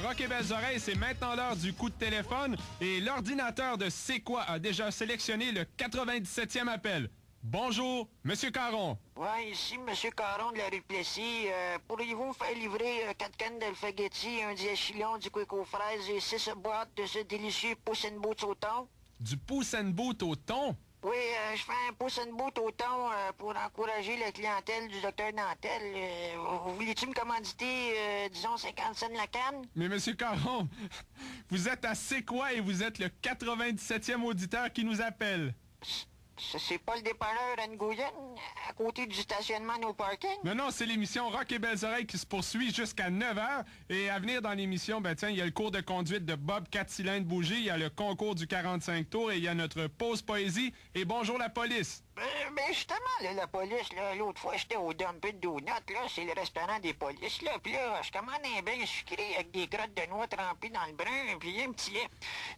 Rock et Belles Oreilles, c'est maintenant l'heure du coup de téléphone et l'ordinateur de C'est quoi a déjà sélectionné le 97e appel. Bonjour, Monsieur Caron. Ouais, ici Monsieur Caron de la rue Plessis. Pourriez-vous me faire livrer 4 cannes d'alphagetti, un diachylon, du quick aux fraises et 6 boîtes de ce délicieux Puss in Boots au thon? Du Puss in Boots au thon? Oui, je fais un Puss in Boots au thon pour encourager la clientèle du docteur Nantel. Voulez-tu me commanditer, disons, 50 cents la canne? Mais Monsieur Caron, vous êtes à C'est quoi et vous êtes le 97e auditeur qui nous appelle. C'est pas le dépanneur Anne-Gouyen, à côté du stationnement No Parking? Non, c'est l'émission Rock et Belles Oreilles qui se poursuit jusqu'à 9h. Et à venir dans l'émission, ben tiens, il y a le cours de conduite de Bob 4 cylindres bougie, il y a le concours du 45 tours et il y a notre pause poésie. Et bonjour la police! Ben justement, là, la police, là, l'autre fois, j'étais au Dumpin' Donut, là, c'est le restaurant des polices, là, puis là, je commande un bain sucré avec des grottes de noix trempées dans le brun, puis un petit lait.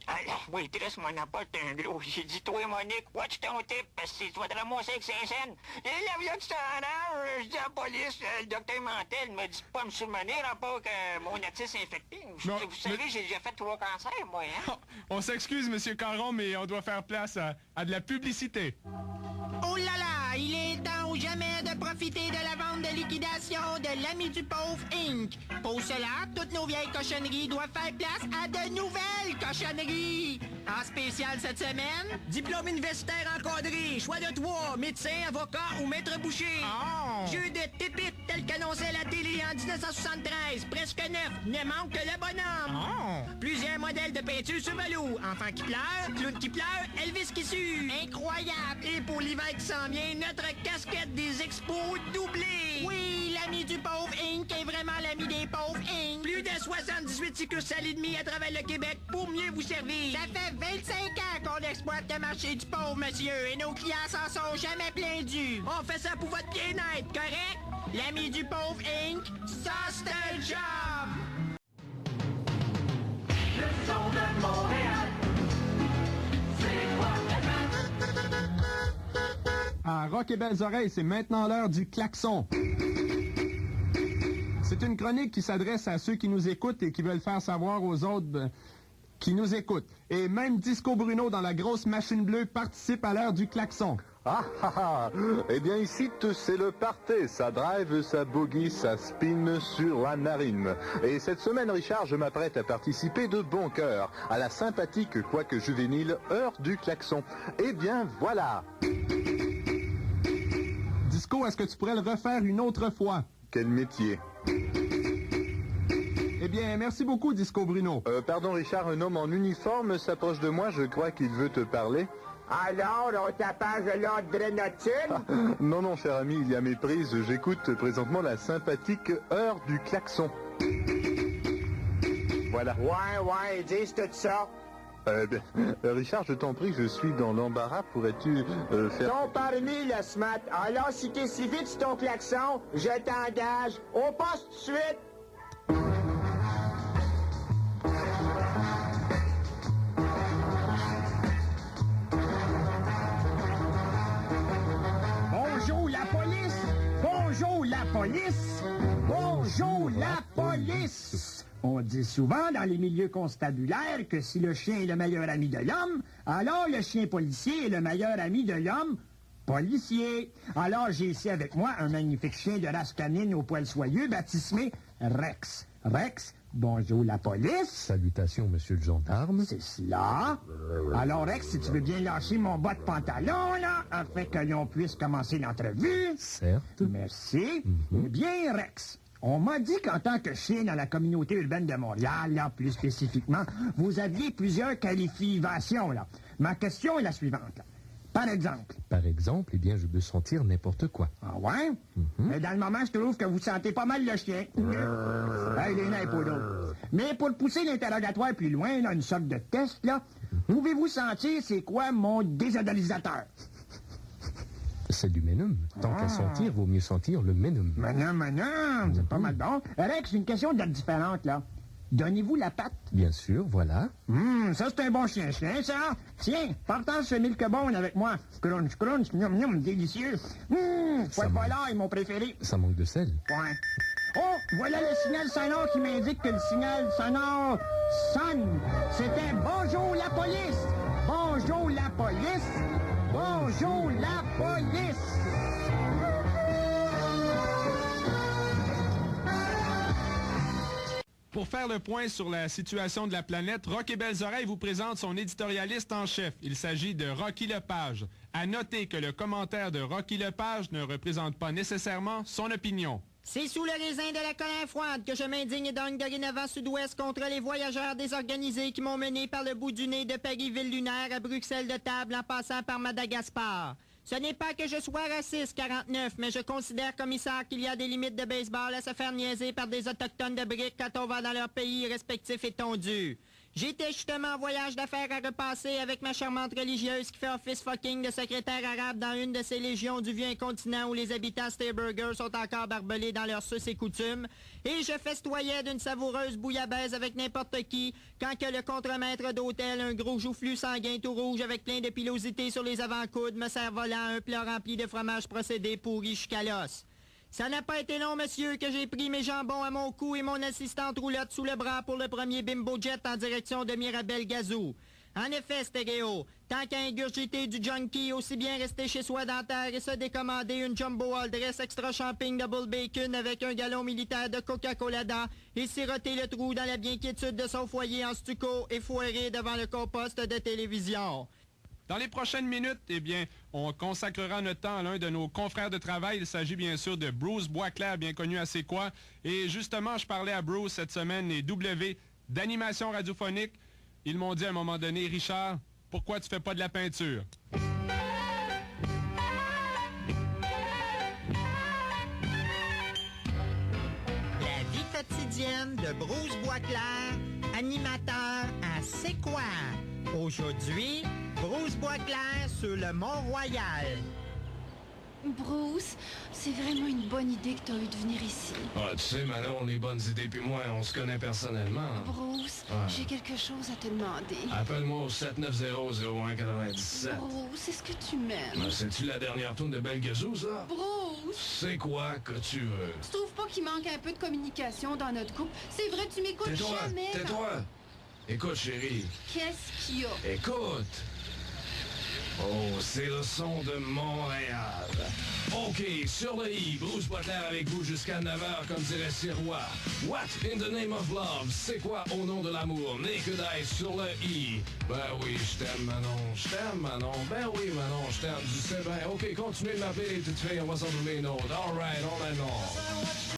Ah, la waitress m'en apporte un gros. J'ai dit, toi, Monique, watch ton type, parce que tu vas te ramasser avec 5 cents. Et là, là, tu t'en rends, je dis à la police, le docteur Mantel me dit pas me souvenir, à part que mon otis est infecté. Non, vous savez, j'ai déjà fait 3 cancers, moi, hein? On s'excuse, Monsieur Caron, mais on doit faire place à de la publicité. Oh là là, il est temps ou jamais de profiter de la vente de liquidation de l'Ami du Pauvre Inc. Pour cela, toutes nos vieilles cochonneries doivent faire place à de nouvelles cochonneries. En spécial cette semaine, diplôme universitaire encadré, choix de 3, médecin, avocat ou maître boucher. Oh. Jeu de tépite tel qu'annonçait la télé en 1973, presque neuf, ne manque que le bonhomme. Oh. Plusieurs modèles de peinture sur velours, enfant qui pleure, clown qui pleure, Elvis qui sue. Incroyable! Et pour l'hiver qui s'en vient, notre casquette des expos doublée. Oui, l'Ami du Pauvre Inc. est vraiment l'ami des pauvres Inc. Plus de 78 succursales et demie à travers le Québec pour mieux vous servir. Ça fait 25 ans qu'on exploite le marché du pauvre, monsieur, et nos clients s'en sont jamais plaindus. On fait ça pour votre bien-être, correct? L'Ami du Pauvre Inc., ça c'est un job! Le son de Montréal, c'est quoi À Rock et Belles Oreilles, c'est maintenant l'heure du klaxon. C'est une chronique qui s'adresse à ceux qui nous écoutent et qui veulent faire savoir aux autres qui nous écoutent. Et même Disco Bruno dans la grosse machine bleue participe à l'heure du klaxon. Ah ah ah. Eh bien ici, c'est le party. Ça drive, ça boogie, ça spin sur la narine. Et cette semaine, Richard, je m'apprête à participer de bon cœur à la sympathique, quoique juvénile, heure du klaxon. Eh bien, voilà. Disco, est-ce que tu pourrais le refaire une autre fois? Quel métier. Eh bien, merci beaucoup, Disco Bruno. Pardon, Richard, un homme en uniforme s'approche de moi. Je crois qu'il veut te parler. Alors, on t'appelle de l'adrénatine? Non, cher ami, il y a méprise. J'écoute présentement la sympathique heure du klaxon. Voilà. Ouais, ils disent tout ça. Richard, je t'en prie, je suis dans l'embarras. Pourrais-tu faire... Ton permis, le SMAT. Alors, si t'es si vite sur ton klaxon, je t'engage. Au poste tout de suite. Bonjour la police! Bonjour la police! Bonjour la police! On dit souvent dans les milieux constabulaires que si le chien est le meilleur ami de l'homme, alors le chien policier est le meilleur ami de l'homme policier. Alors j'ai ici avec moi un magnifique chien de race canine au poil soyeux baptismé Rex. Rex, bonjour la police. Salutations, monsieur le gendarme. C'est cela. Alors, Rex, si tu veux bien lâcher mon bas de pantalon, là, afin que l'on puisse commencer l'entrevue. Certes. Merci. Eh bien, Rex, on m'a dit qu'en tant que chien dans la communauté urbaine de Montréal, là, plus spécifiquement, vous aviez plusieurs qualifications, là. Ma question est la suivante, là. Par exemple. Par exemple, eh bien, je peux sentir n'importe quoi. Ah ouais? Mais dans le moment, je trouve que vous sentez pas mal le chien. Hey, les nains, pas d'autres. Mais pour pousser l'interrogatoire plus loin, là, une sorte de test, là, pouvez-vous sentir c'est quoi mon désodorisateur? C'est du ménum. Tant qu'à sentir, vaut mieux sentir le ménum. Manon, c'est pas mal bon. Rex, une question de différente, là. Donnez-vous la patte? Bien sûr, voilà. Ça c'est un bon chien, ça. Tiens, partage ce milk bone avec moi. Crunch, crunch, miam, miam, délicieux. Poil poilard est mon préféré. Ça manque de sel. Ouais. Oh, voilà le signal sonore qui m'indique que le signal sonore sonne. C'était bonjour la police. Bonjour la police. Bonjour la police. Pour faire le point sur la situation de la planète, Rock et Belles Oreilles vous présente son éditorialiste en chef. Il s'agit de Rocky Lepage. À noter que le commentaire de Rocky Lepage ne représente pas nécessairement son opinion. C'est sous le raisin de la colère froide que je m'indigne et donne dorénavant sud-ouest contre les voyageurs désorganisés qui m'ont mené par le bout du nez de Paris-Ville lunaire à Bruxelles de table en passant par Madagascar. Ce n'est pas que je sois raciste, 49, mais je considère, commissaire, qu'il y a des limites de baseball à se faire niaiser par des autochtones de briques quand on va dans leur pays respectif et tondu. J'étais justement en voyage d'affaires à repasser avec ma charmante religieuse qui fait office fucking de secrétaire arabe dans une de ces légions du vieux incontinent où les habitants Stayburgers sont encore barbelés dans leurs sus et coutumes, et je festoyais d'une savoureuse bouillabaisse avec n'importe qui quand que le contremaître d'hôtel, un gros joufflu sanguin tout rouge avec plein de pilosité sur les avant-coudes, me sert volant un plat rempli de fromage procédé pourri jusqu'à l'os. Ça n'a pas été long, monsieur, que j'ai pris mes jambons à mon cou et mon assistante roulotte sous le bras pour le premier bimbo jet en direction de Mirabel Gazou. En effet, stéréo, tant qu'à ingurgiter du junkie, aussi bien rester chez soi dans terre et se décommander une jumbo all dress extra champing double bacon avec un galon militaire de Coca-Cola dedans et siroter le trou dans la bienquiétude de son foyer en stucco et foirer devant le compost de télévision. Dans les prochaines minutes, eh bien, on consacrera notre temps à l'un de nos confrères de travail. Il s'agit bien sûr de Bruce Boisclair, bien connu à C'est quoi. Et justement, je parlais à Bruce cette semaine et W d'animation radiophonique. Ils m'ont dit à un moment donné, Richard, pourquoi tu fais pas de la peinture? La vie quotidienne de Bruce Boisclair, animateur à C'est quoi? Aujourd'hui, Bruce Boisclair sur le Mont-Royal. Bruce, c'est vraiment une bonne idée que tu as eu de venir ici. Ah, tu sais, Manon, les bonnes idées puis moi, on se connaît personnellement. Bruce, j'ai quelque chose à te demander. Appelle-moi au 790-0197. Bruce, est-ce que tu m'aimes? C'est-tu la dernière tourne de Belgazou, ça? Bruce! C'est quoi que tu veux? Tu trouves pas qu'il manque un peu de communication dans notre couple? C'est vrai, tu m'écoutes Tais-toi, jamais. tais-toi! Écoute, chérie. Qu'est-ce qu'il y a? Écoute! Oh, c'est le son de Montréal. OK, sur le I, Bruce Boisclair avec vous jusqu'à 9h, comme dirait Sirois. What in the name of love? C'est quoi au nom de l'amour? Naked Eyes sur le I. Ben oui, je t'aime, Manon. Je t'aime, Manon. Ben oui, Manon, je t'aime. Tu sais bien. OK, continuez de m'appeler les petites filles, on va s'en trouver une autre. All right, on a non.